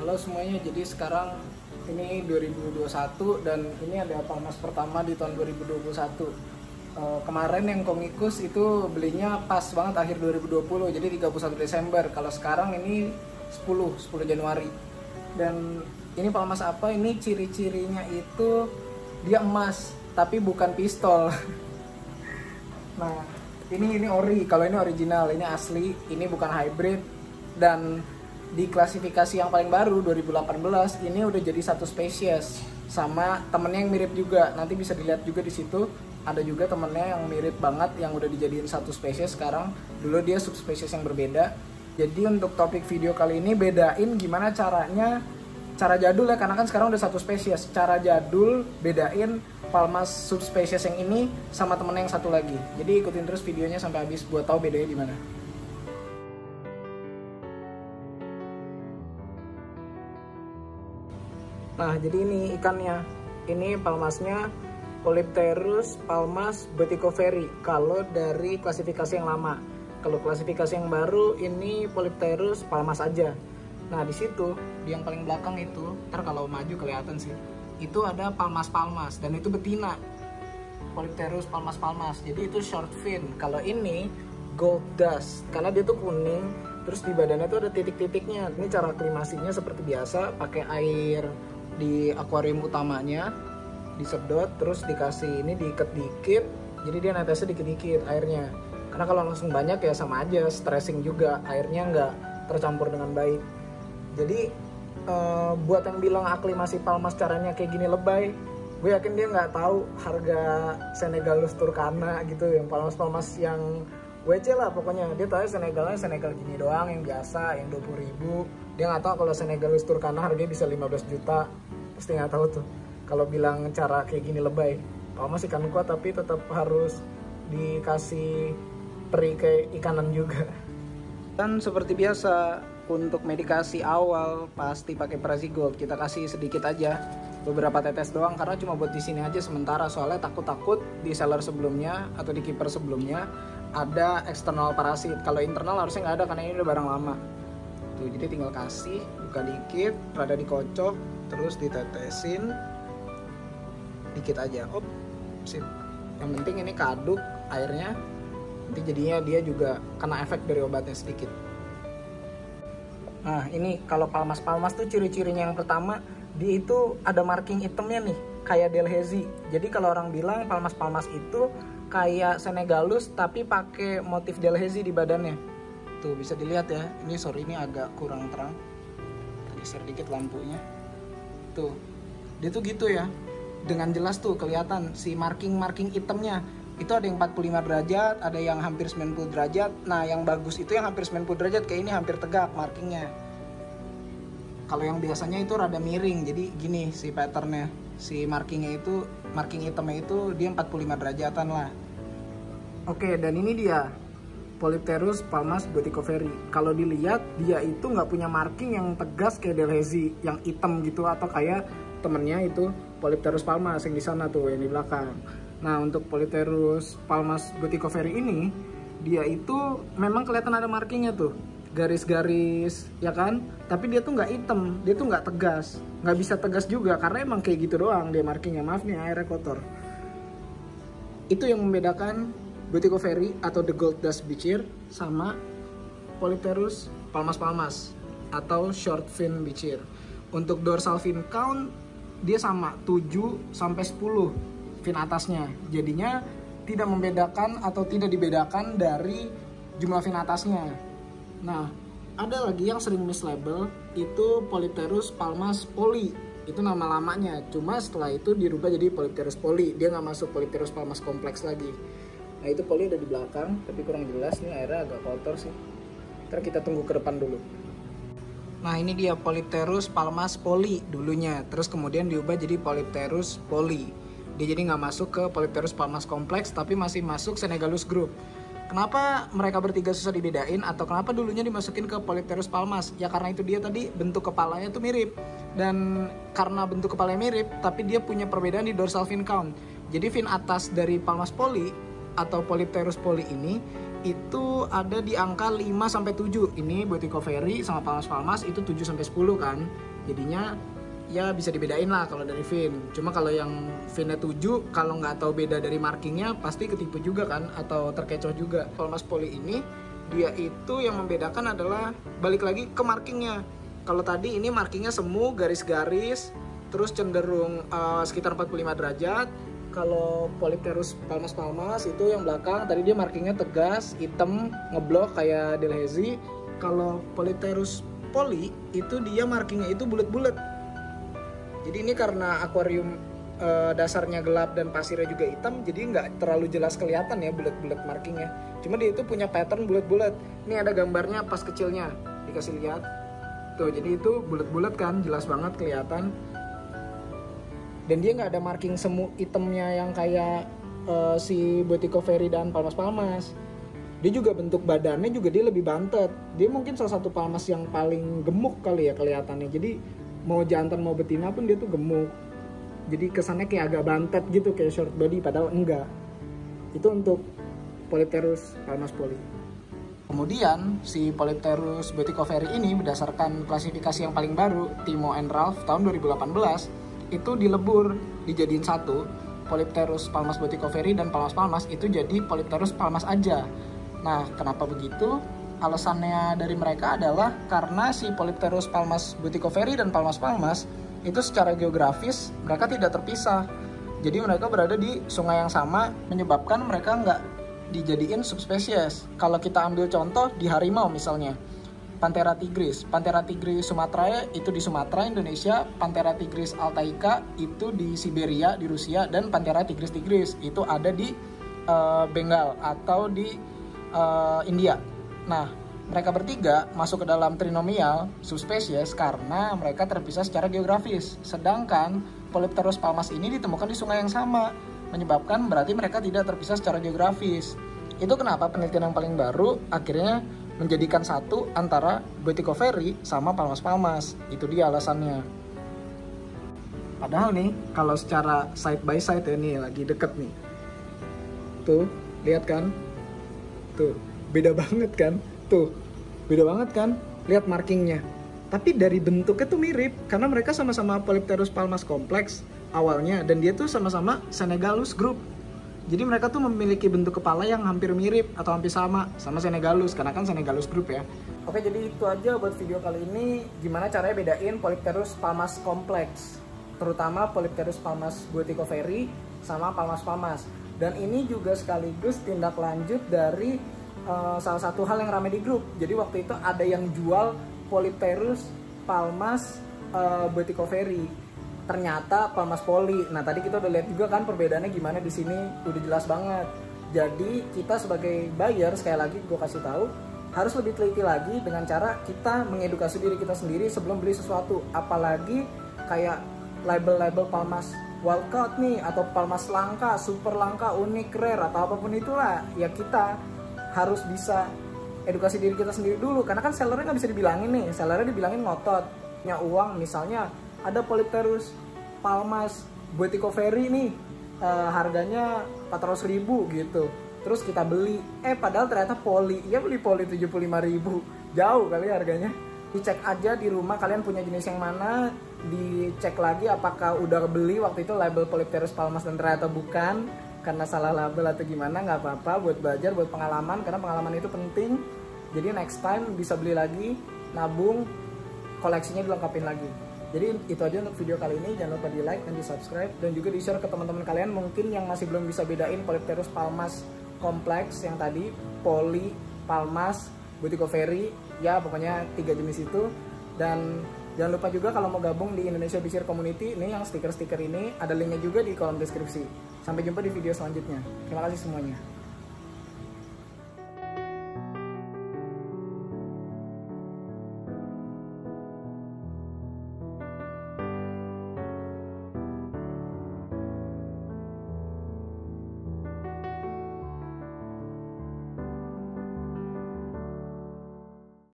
Halo semuanya, jadi sekarang ini 2021 dan ini ada Palmas pertama di tahun 2021. Kemarin yang komikus itu belinya pas banget akhir 2020, jadi 31 Desember. Kalau sekarang ini 10 Januari. Dan ini Palmas apa? Ini ciri-cirinya itu dia emas, tapi bukan pistol. Nah, ini ori. Kalau ini original, ini asli, ini bukan hybrid. Dan di klasifikasi yang paling baru 2018 ini udah jadi satu spesies sama temennya yang mirip juga. Nanti bisa dilihat juga di situ ada juga temennya yang mirip banget yang udah dijadiin satu spesies sekarang. Dulu dia subspesies yang berbeda. Jadi untuk topik video kali ini bedain gimana caranya, cara jadul ya, karena kan sekarang udah satu spesies. Cara jadul bedain Palmas subspesies yang ini sama temennya yang satu lagi. Jadi ikutin terus videonya sampai habis buat tahu bedanya di mana. Nah, jadi ini ikannya. Ini palmasnya Polypterus palmas butycoveri kalau dari klasifikasi yang lama. Kalau klasifikasi yang baru ini Polypterus palmas aja. Nah, di situ di yang paling belakang itu, ntar kalau maju kelihatan sih. Itu ada palmas-palmas dan itu betina. Polypterus palmas-palmas. Jadi itu short fin. Kalau ini gold dust karena dia tuh kuning, terus di badannya tuh ada titik-titiknya. Ini cara aklimasinya seperti biasa, pakai air di akuarium utamanya, disedot, terus dikasih ini diikat dikit, jadi dia netesnya dikit-dikit airnya. Karena kalau langsung banyak ya sama aja, stressing juga, airnya nggak tercampur dengan baik. Jadi buat yang bilang aklimasi palmas caranya kayak gini lebay, gue yakin dia nggak tahu harga Senegalus Turkana gitu, yang palmas-palmas yang WC lah pokoknya. Dia tahu Senegal gini doang, yang biasa, yang 20.000. Dia nggak tahu kalau Senegalus Turkana harganya bisa 15 juta. Pasti nggak tahu tuh. Kalau bilang cara kayak gini lebay. Palmas ikan kuat tapi tetap harus dikasih peri kayak ikanan juga. Dan seperti biasa untuk medikasi awal pasti pakai Prazigold. Kita kasih sedikit aja, beberapa tetes doang karena cuma buat di sini aja sementara. Soalnya takut di seller sebelumnya atau di keeper sebelumnya ada eksternal parasit. Kalau internal harusnya nggak ada karena ini udah barang lama. Tuh, jadi tinggal kasih, buka dikit, rada dikocok, terus ditetesin dikit aja. Sip. Yang penting ini kaduk airnya, nanti jadinya dia juga kena efek dari obatnya sedikit. Nah, ini kalau palmas-palmas tuh ciri-cirinya yang pertama, dia itu ada marking hitamnya nih, kayak Delhaize. Jadi kalau orang bilang palmas-palmas itu kayak Senegalus tapi pakai motif Delhaize di badannya. Tuh bisa dilihat ya. Ini ini agak kurang terang. Geser dikit lampunya. Tuh. Dia tuh gitu ya. Dengan jelas tuh kelihatan si marking hitamnya. Itu ada yang 45 derajat, ada yang hampir 90 derajat. Nah, yang bagus itu yang hampir 90 derajat, kayak ini hampir tegak markingnya. Kalau yang biasanya itu rada miring. Jadi gini si patternnya. Si marking hitamnya itu dia 45 derajatan lah. Oke, dan ini dia Polypterus palmas butycoveri. Kalau dilihat dia itu nggak punya marking yang tegas kayak Delhaize yang hitam gitu, atau kayak temennya itu Polypterus palmas yang di sana tuh yang di belakang. Nah, untuk Polypterus palmas butycoveri ini dia itu memang kelihatan ada markingnya tuh, garis-garis ya kan, tapi dia tuh nggak hitam, dia tuh nggak tegas, nggak bisa tegas juga karena emang kayak gitu doang dia markingnya. Maaf nih airnya kotor. Itu yang membedakan butycoveri atau the gold dust bichir sama Polypterus palmas atau short fin bichir. Untuk dorsal fin count dia sama 7 sampai 10 fin atasnya. Jadinya tidak membedakan atau tidak dibedakan dari jumlah fin atasnya. Nah, ada lagi yang sering mislabel itu Polypterus palmas poly. Itu nama lamanya. Cuma setelah itu dirubah jadi Polypterus poly. Dia nggak masuk Polypterus palmas kompleks lagi. Nah, itu poli udah di belakang, tapi kurang jelas nih, airnya agak kotor sih. Ntar kita tunggu ke depan dulu. Nah, ini dia Polypterus palmas poly dulunya, terus kemudian diubah jadi Polypterus poly. Dia jadi nggak masuk ke Polypterus palmas kompleks, tapi masih masuk Senegalus group. Kenapa mereka bertiga susah dibedain atau kenapa dulunya dimasukin ke Polypterus palmas? Ya karena itu dia tadi bentuk kepalanya tuh mirip. Dan karena bentuk kepalanya mirip, tapi dia punya perbedaan di dorsal fin count. Jadi fin atas dari palmas poly atau Polypterus poly ini itu ada di angka 5-7. Ini Botico Ferry sama Palmas itu 7-10 kan. Jadinya ya bisa dibedain lah kalau dari VIN. Cuma kalau yang VIN-nya 7, kalau nggak tahu beda dari markingnya pasti ketipu juga kan, atau terkecoh juga. Palmas Poly ini dia itu yang membedakan adalah balik lagi ke markingnya. Kalau tadi ini markingnya semu, garis-garis, terus cenderung sekitar 45 derajat. Kalau Polypterus Palmas itu yang belakang tadi dia markingnya tegas, hitam, ngeblok kayak Delhaize. Kalau Polypterus Poly itu dia markingnya itu bulat-bulat. Jadi ini karena akuarium dasarnya gelap dan pasirnya juga hitam, jadi nggak terlalu jelas kelihatan ya bulat-bulat markingnya. Cuma dia itu punya pattern bulat-bulat. Ini ada gambarnya pas kecilnya, dikasih lihat. Tuh, jadi itu bulat-bulat kan, jelas banget kelihatan. Dan dia nggak ada marking semu hitamnya yang kayak si Botico Ferry dan Palmas. Dia juga bentuk badannya juga dia lebih bantet. Dia mungkin salah satu palmas yang paling gemuk kali ya kelihatannya. Jadi mau jantan mau betina pun dia tuh gemuk. Jadi kesannya kayak agak bantet gitu, kayak short body, padahal enggak. Itu untuk Polypterus Palmas Poly. Kemudian si Polypterus Botico Ferry ini berdasarkan klasifikasi yang paling baru Timo and Ralph tahun 2018 itu dilebur, dijadiin satu. Polypterus Palmas Botico Ferry dan Palmas itu jadi Polypterus Palmas aja. Nah, kenapa begitu? Alasannya dari mereka adalah karena si Polypterus Palmas Botico Ferry dan Palmas itu secara geografis mereka tidak terpisah. Jadi mereka berada di sungai yang sama, menyebabkan mereka nggak dijadiin subspesies. Kalau kita ambil contoh di harimau misalnya, Panthera tigris Sumatera itu di Sumatera, Indonesia. Panthera tigris altaica itu di Siberia, di Rusia. Dan Panthera tigris itu ada di Bengal atau di India. Nah, mereka bertiga masuk ke dalam trinomial subspesies karena mereka terpisah secara geografis. Sedangkan Polypterus Palmas ini ditemukan di sungai yang sama, menyebabkan berarti mereka tidak terpisah secara geografis. Itu kenapa penelitian yang paling baru akhirnya menjadikan satu antara Botico Ferry sama Palmas. Itu dia alasannya. Padahal nih, kalau secara side by side ya nih, lagi deket nih. Tuh, lihat kan? Tuh, beda banget kan? Tuh, beda banget kan? Lihat markingnya. Tapi dari bentuknya tuh mirip, karena mereka sama-sama Polypterus Palmas kompleks awalnya, dan dia tuh sama-sama Senegalus group. Jadi mereka tuh memiliki bentuk kepala yang hampir mirip atau hampir sama Senegalus, karena kan Senegalus group ya. Oke, jadi itu aja buat video kali ini. Gimana caranya bedain Polypterus Palmas kompleks, terutama Polypterus Palmas Botico Ferry sama Palmas. Dan ini juga sekaligus tindak lanjut dari salah satu hal yang ramai di grup. Jadi waktu itu ada yang jual Polypterus Palmas Botico Ferry, ternyata Palmas Poly. Nah, tadi kita udah lihat juga kan perbedaannya gimana di sini, udah jelas banget. Jadi kita sebagai buyer, sekali lagi gue kasih tahu, harus lebih teliti lagi dengan cara kita mengedukasi diri kita sendiri sebelum beli sesuatu. Apalagi kayak label-label Palmas Wildcaught nih, atau Palmas langka, super langka, unik, rare, atau apapun itulah. Ya kita harus bisa edukasi diri kita sendiri dulu, karena kan sellernya nggak bisa dibilangin nih, sellernya dibilangin ngotot, punya uang. Misalnya ada Polypterus Palmas Botico Ferry nih, harganya 400.000 gitu, terus kita beli, padahal ternyata Poly, ya beli Poly 75.000, jauh kali harganya. Dicek aja di rumah kalian punya jenis yang mana, dicek lagi apakah udah beli waktu itu label Polypterus Palmas dan ternyata bukan, karena salah label atau gimana. Nggak apa-apa, buat belajar, buat pengalaman, karena pengalaman itu penting. Jadi next time bisa beli lagi, nabung, koleksinya dilengkapin lagi. Jadi itu aja untuk video kali ini. Jangan lupa di like dan di subscribe, dan juga di share ke teman-teman kalian mungkin yang masih belum bisa bedain Polypterus Palmas kompleks yang tadi, Poly, Palmas, Botico Ferry, ya pokoknya 3 jenis itu. Dan jangan lupa juga kalau mau gabung di Indonesia Beacher Community, ini yang stiker-stiker ini ada linknya juga di kolom deskripsi. Sampai jumpa di video selanjutnya. Terima kasih semuanya.